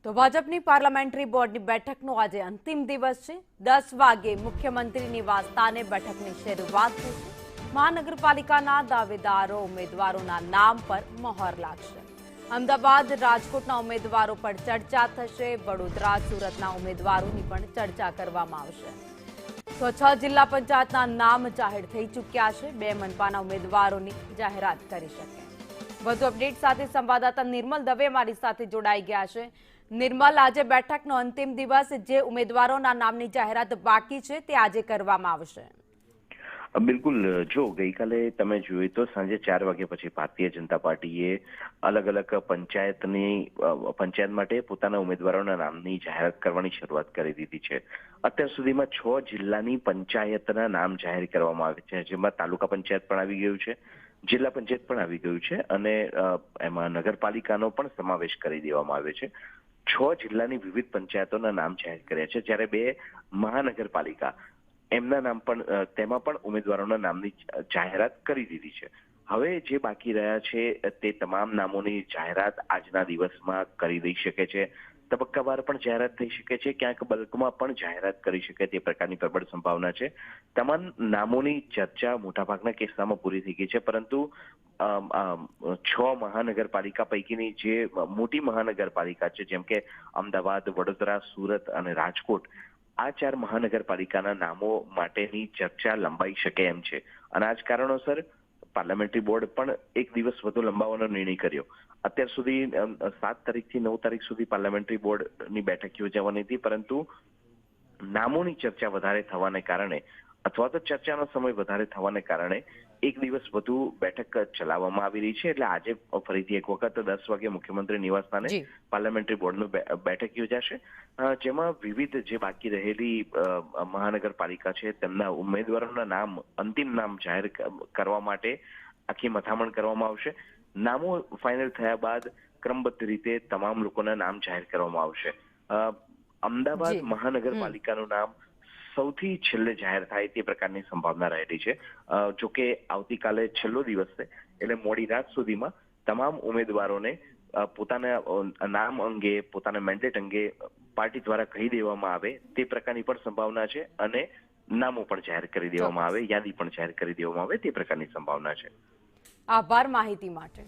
તો ભાજપની પાર્લામેન્ટરી બોર્ડની બેઠકનો આજે અંતિમ દિવસ છે। 10 વાગે મુખ્યમંત્રી નિવાસ સ્થાને બેઠકની શરૂઆત થશે। મહાનગરપાલિકાના દાવેદારો ઉમેદવારોના નામ પર મહોર લાગશે। અમદાવાદ રાજકોટના ઉમેદવારો પર ચર્ચા થશે। વડોદરા સુરતના ઉમેદવારોની પણ ચર્ચા કરવામાં આવશે। તો 6 જિલ્લા પંચાયતના નામ જાહેર થઈ ચૂક્યા છે। 2 મનપાના ઉમેદવારોની જાહેરાત કરી શકે। વધુ અપડેટ સાથે સંવાદદાતા નિર્મલ દવે અમારી સાથે જોડાઈ ગયા છે। નિર્મલ, આજે બેઠકનો અંતિમ દિવસ, જે ઉમેદવારોના નામની જાહેરાત બાકી છે તે આજે કરવામાં આવશે। બિલકુલ, જો ગઈકાલે તમે જોયું તો સાંજે 4 વાગ્યા પછી ભારતીય જનતા પાર્ટીએ અલગ અલગ પંચાયત માટે પોતાના ઉમેદવારોના નામની જાહેરાત કરવાની શરૂઆત કરી દીધી છે। અત્યાર સુધીમાં 6 જિલ્લાની પંચાયતના નામ જાહેર કરવામાં આવે છે, જેમાં તાલુકા પંચાયત પણ આવી ગયું છે, જિલ્લા પંચાયત પણ આવી ગયું છે અને એમાં નગરપાલિકાનો પણ સમાવેશ કરી દેવામાં આવ્યો છે। 6 જિલ્લાની વિવિધ પંચાયતોના નામ જાહેર કર્યા છે, જ્યારે 2 મહાનગરપાલિકા એમના નામ પણ તેમાં પણ ઉમેદવારોના નામની જાહેરાત કરી દીધી છે। હવે જે બાકી રહ્યા છે તે તમામ નામોની જાહેરાત આજના દિવસમાં કરી દઈ શકે છે। તબક્કાવાર પણ જાહેરાત થઈ શકે છે, ક્યાંક બલ્કમાં પણ જાહેરાત કરી શકે તે પ્રકારની પ્રબળ સંભાવના છે। તમામ નામોની ચર્ચા મોટાભાગના કિસ્સામાં પૂરી થઈ ગઈ છે, પરંતુ 6 મહાનગરપાલિકા પૈકીની જે મોટી મહાનગરપાલિકા છે, જેમ કે અમદાવાદ, વડોદરા, સુરત અને રાજકોટ, આ 4 મહાનગરપાલિકાના નામો માટેની ચર્ચા લંબાઈ શકે એમ છે અને આ જ કારણોસર પાર્લામેન્ટરી બોર્ડ પણ એક દિવસ વધુ લંબાવવાનો નિર્ણય કર્યો। અત્યાર સુધી 7 તારીખથી 9 તારીખ સુધી પાર્લામેન્ટરી બોર્ડની બેઠક યોજાવાની હતી, પરંતુ નામોની ચર્ચા વધારે થવાને કારણે અથવા તો ચર્ચાનો સમય વધારે થવાને કારણે એક દિવસ વધુ બેઠક ચલાવવામાં આવી રહી છે। એટલે આજે ફરીથી એક વખત 10 વાગે મુખ્યમંત્રી નિવાસ સ્થાને પાર્લામેન્ટરી બોર્ડનું બેઠક યોજાશે, જેમાં વિવિધ જે બાકી રહેલી મહાનગરપાલિકા છે તેમના ઉમેદવારોના નામ, અંતિમ નામ જાહેર કરવા માટે આખી મથામણ કરવામાં આવશે। નામો ફાઇનલ થયા બાદ ક્રમબદ્ધ રીતે તમામ લોકોના નામ જાહેર કરવામાં આવશે। અમદાવાદ મહાનગરપાલિકાનું નામ સૌથી છેલ્લે જાહેર થાય તે પ્રકારની સંભાવના રહેલી છે। જોકે આવતીકાલે છેલ્લો દિવસ છે, એટલે મોડી રાત સુધીમાં તમામ ઉમેદવારોને પોતાના નામ અંગે, પોતાના મેન્ડેટ અંગે પાર્ટી દ્વારા કહી દેવામાં આવે તે પ્રકારની પણ સંભાવના છે અને નામો પણ જાહેર કરી દેવામાં આવે, યાદી પણ જાહેર કરી દેવામાં આવે તે પ્રકારની સંભાવના છે। આભાર માહિતી માટે।